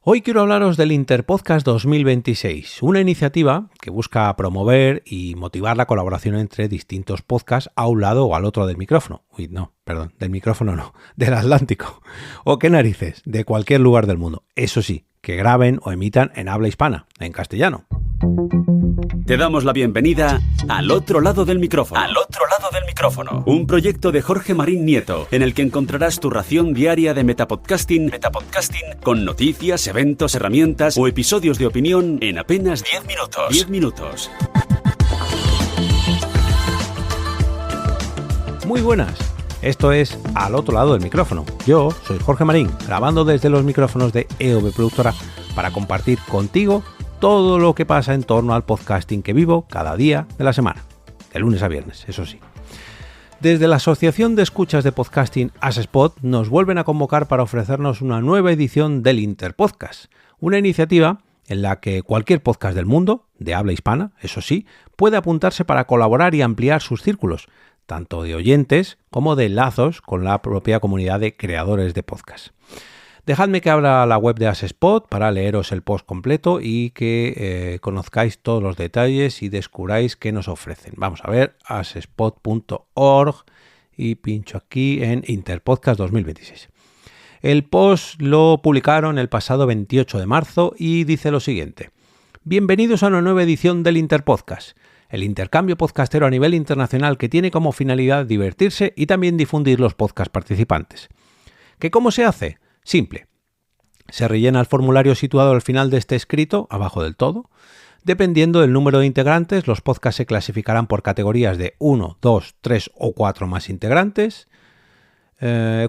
Hoy quiero hablaros del Interpodcast 2026, una iniciativa que busca promover y motivar la colaboración entre distintos podcasts a un lado o al otro del micrófono. Del micrófono no, del Atlántico. O qué narices, de cualquier lugar del mundo. Eso sí, que graben o emitan en habla hispana, en castellano. Te damos la bienvenida al otro lado del micrófono. Al otro lado del micrófono. Un proyecto de Jorge Marín Nieto, en el que encontrarás tu ración diaria de metapodcasting con noticias, eventos, herramientas o episodios de opinión en apenas 10 minutos. 10 minutos. Muy buenas. Esto es Al otro lado del micrófono. Yo soy Jorge Marín, grabando desde los micrófonos de EOB Productora para compartir contigo todo lo que pasa en torno al podcasting que vivo cada día de la semana, de lunes a viernes, eso sí. Desde la Asociación de Escuchas de Podcasting ASESPOD nos vuelven a convocar para ofrecernos una nueva edición del Interpodcast, una iniciativa en la que cualquier podcast del mundo, de habla hispana, eso sí, puede apuntarse para colaborar y ampliar sus círculos, tanto de oyentes como de lazos con la propia comunidad de creadores de podcast. Dejadme que abra la web de ASESPOD para leeros el post completo y que conozcáis todos los detalles y descubráis qué nos ofrecen. Vamos a ver, asespod.org y pincho aquí en Interpodcast 2026. El post lo publicaron el pasado 28 de marzo y dice lo siguiente. Bienvenidos a una nueva edición del Interpodcast, el intercambio podcastero a nivel internacional que tiene como finalidad divertirse y también difundir los podcasts participantes. ¿Qué cómo se hace? Simple. Se rellena el formulario situado al final de este escrito, abajo del todo. Dependiendo del número de integrantes, los podcasts se clasificarán por categorías de 1, 2, 3 o 4 más integrantes.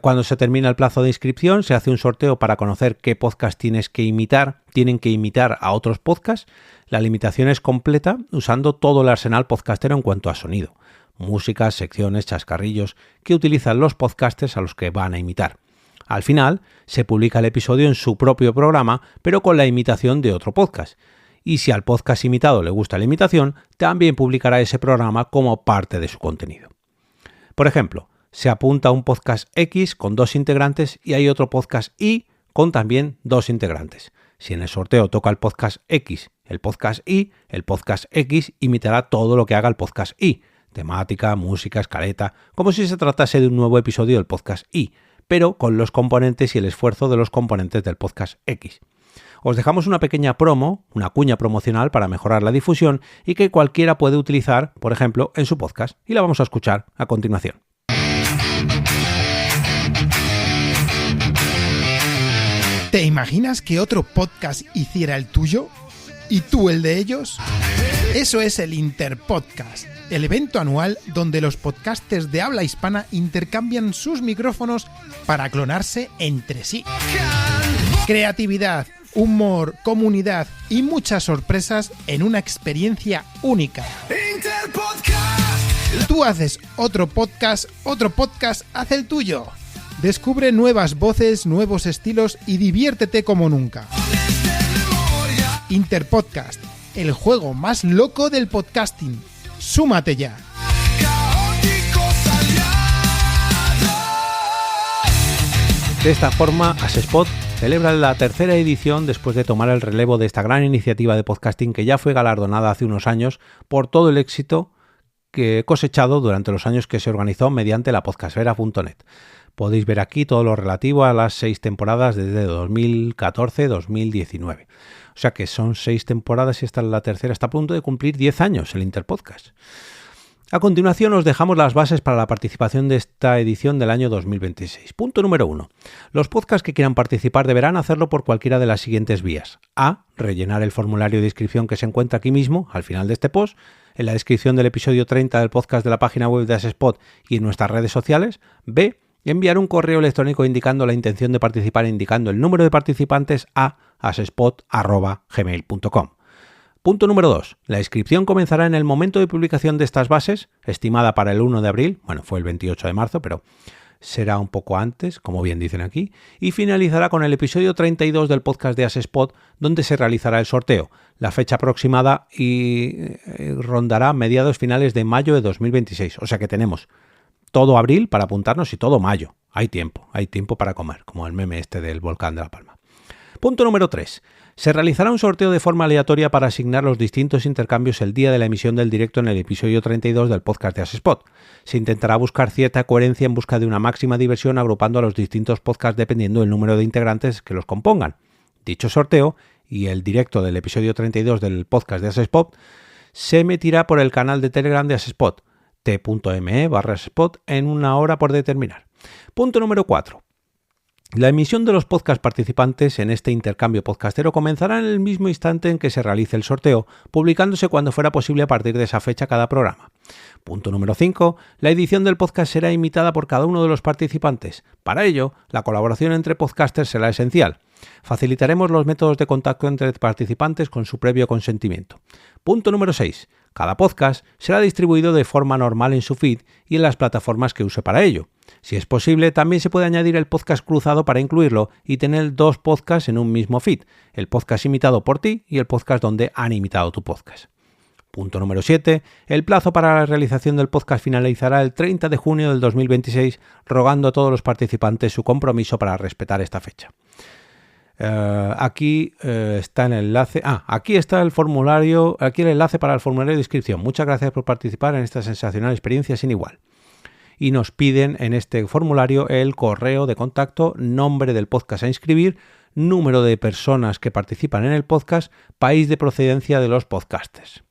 Cuando se termina el plazo de inscripción, se hace un sorteo para conocer qué podcast tienen que imitar a otros podcasts. La limitación es completa usando todo el arsenal podcastero en cuanto a sonido, músicas, secciones, chascarrillos que utilizan los podcasters a los que van a imitar. Al final, se publica el episodio en su propio programa, pero con la imitación de otro podcast. Y si al podcast imitado le gusta la imitación, también publicará ese programa como parte de su contenido. Por ejemplo, se apunta a un podcast X con 2 integrantes y hay otro podcast Y con también 2 integrantes. Si en el sorteo toca el podcast X, el podcast X imitará todo lo que haga el podcast Y. Temática, música, escaleta, como si se tratase de un nuevo episodio del podcast Y, pero con los componentes y el esfuerzo de los componentes del podcast X. Os dejamos una pequeña promo, una cuña promocional para mejorar la difusión y que cualquiera puede utilizar, por ejemplo, en su podcast, y la vamos a escuchar a continuación. ¿Te imaginas que otro podcast hiciera el tuyo? ¿Y tú el de ellos? Eso es el Interpodcast, el evento anual donde los podcasters de habla hispana intercambian sus micrófonos para clonarse entre sí. Creatividad, humor, comunidad y muchas sorpresas en una experiencia única. Tú haces otro podcast hace el tuyo. Descubre nuevas voces, nuevos estilos y diviértete como nunca. Interpodcast, el juego más loco del podcasting. ¡Súmate ya! De esta forma, ASESPOD celebra la tercera edición después de tomar el relevo de esta gran iniciativa de podcasting que ya fue galardonada hace unos años por todo el éxito que cosechado durante los años que se organizó mediante la podcastfera.net. Podéis ver aquí todo lo relativo a las 6 temporadas desde 2014-2019. O sea que son 6 temporadas y esta es la tercera. Está a punto de cumplir 10 años el Interpodcast. A continuación os dejamos las bases para la participación de esta edición del año 2026. Punto número 1. Los podcasts que quieran participar deberán hacerlo por cualquiera de las siguientes vías. A. Rellenar el formulario de inscripción que se encuentra aquí mismo, al final de este post, en la descripción del episodio 30 del podcast de la página web de ASESPOD y en nuestras redes sociales. B. Enviar un correo electrónico indicando la intención de participar e indicando el número de participantes a asespod@gmail.com. Punto número 2. La inscripción comenzará en el momento de publicación de estas bases, estimada para el 1 de abril, bueno, fue el 28 de marzo, pero será un poco antes, como bien dicen aquí, y finalizará con el episodio 32 del podcast de ASESPOD, donde se realizará el sorteo. La fecha aproximada rondará mediados finales de mayo de 2026, o sea que tenemos todo abril para apuntarnos y todo mayo. Hay tiempo para comer, como el meme este del volcán de La Palma. Punto número 3. Se realizará un sorteo de forma aleatoria para asignar los distintos intercambios el día de la emisión del directo en el episodio 32 del podcast de AsSpot. Se intentará buscar cierta coherencia en busca de una máxima diversión agrupando a los distintos podcasts dependiendo del número de integrantes que los compongan. Dicho sorteo y el directo del episodio 32 del podcast de AsSpot se emitirá por el canal de Telegram de AsSpot, t.me/AsSpot, en una hora por determinar. Punto número 4. La emisión de los podcasts participantes en este intercambio podcastero comenzará en el mismo instante en que se realice el sorteo, publicándose cuando fuera posible a partir de esa fecha cada programa. Punto número 5. La edición del podcast será imitada por cada uno de los participantes. Para ello, la colaboración entre podcasters será esencial. Facilitaremos los métodos de contacto entre participantes con su previo consentimiento. Punto número 6. Cada podcast será distribuido de forma normal en su feed y en las plataformas que use para ello. Si es posible, también se puede añadir el podcast cruzado para incluirlo y tener 2 podcasts en un mismo feed, el podcast imitado por ti y el podcast donde han imitado tu podcast. Punto número 7. El plazo para la realización del podcast finalizará el 30 de junio del 2026, rogando a todos los participantes su compromiso para respetar esta fecha. Aquí está el enlace. Aquí está el formulario. Aquí el enlace para el formulario de inscripción. Muchas gracias por participar en esta sensacional experiencia sin igual. Y nos piden en este formulario el correo de contacto, nombre del podcast a inscribir, número de personas que participan en el podcast, país de procedencia de los podcasters.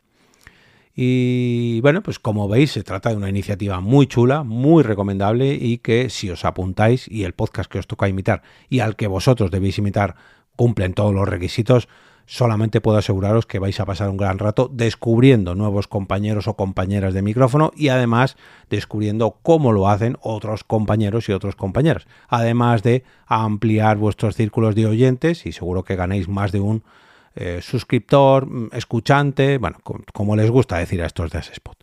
Y bueno, pues como veis, se trata de una iniciativa muy chula, muy recomendable y que si os apuntáis y el podcast que os toca imitar y al que vosotros debéis imitar cumplen todos los requisitos, solamente puedo aseguraros que vais a pasar un gran rato descubriendo nuevos compañeros o compañeras de micrófono y además descubriendo cómo lo hacen otros compañeros y otras compañeras. Además de ampliar vuestros círculos de oyentes y seguro que ganéis más de un suscriptor, escuchante, bueno, como les gusta decir a estos de AsSpot.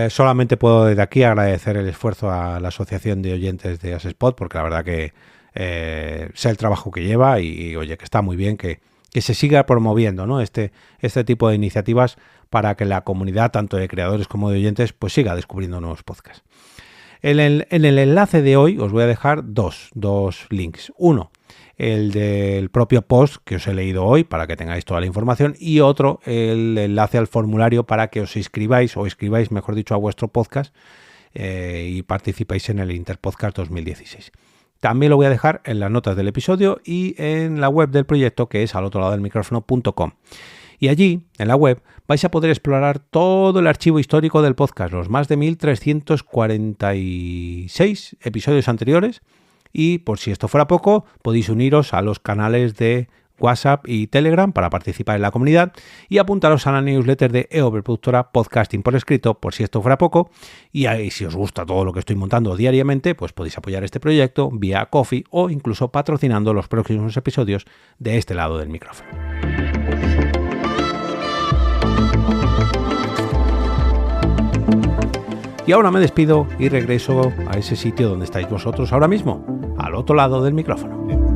Solamente puedo desde aquí agradecer el esfuerzo a la Asociación de Oyentes de AsSpot porque la verdad que sé el trabajo que lleva y oye, que está muy bien que se siga promoviendo, ¿no? este tipo de iniciativas para que la comunidad, tanto de creadores como de oyentes, pues siga descubriendo nuevos podcasts. En el enlace de hoy os voy a dejar dos links. Uno, el del propio post que os he leído hoy para que tengáis toda la información y otro, el enlace al formulario para que os inscribáis o escribáis, mejor dicho, a vuestro podcast y participéis en el Interpodcast 2016. También lo voy a dejar en las notas del episodio y en la web del proyecto que es alotroladodelmicrófono.com. Y allí, en la web, vais a poder explorar todo el archivo histórico del podcast, los más de 1346 episodios anteriores. Y por si esto fuera poco, podéis uniros a los canales de WhatsApp y Telegram para participar en la comunidad y apuntaros a la newsletter de EOB Productora Podcasting por escrito, por si esto fuera poco. Y ahí, si os gusta todo lo que estoy montando diariamente, pues podéis apoyar este proyecto vía Ko-fi o incluso patrocinando los próximos episodios de este lado del micrófono. Y ahora me despido y regreso a ese sitio donde estáis vosotros ahora mismo, al otro lado del micrófono.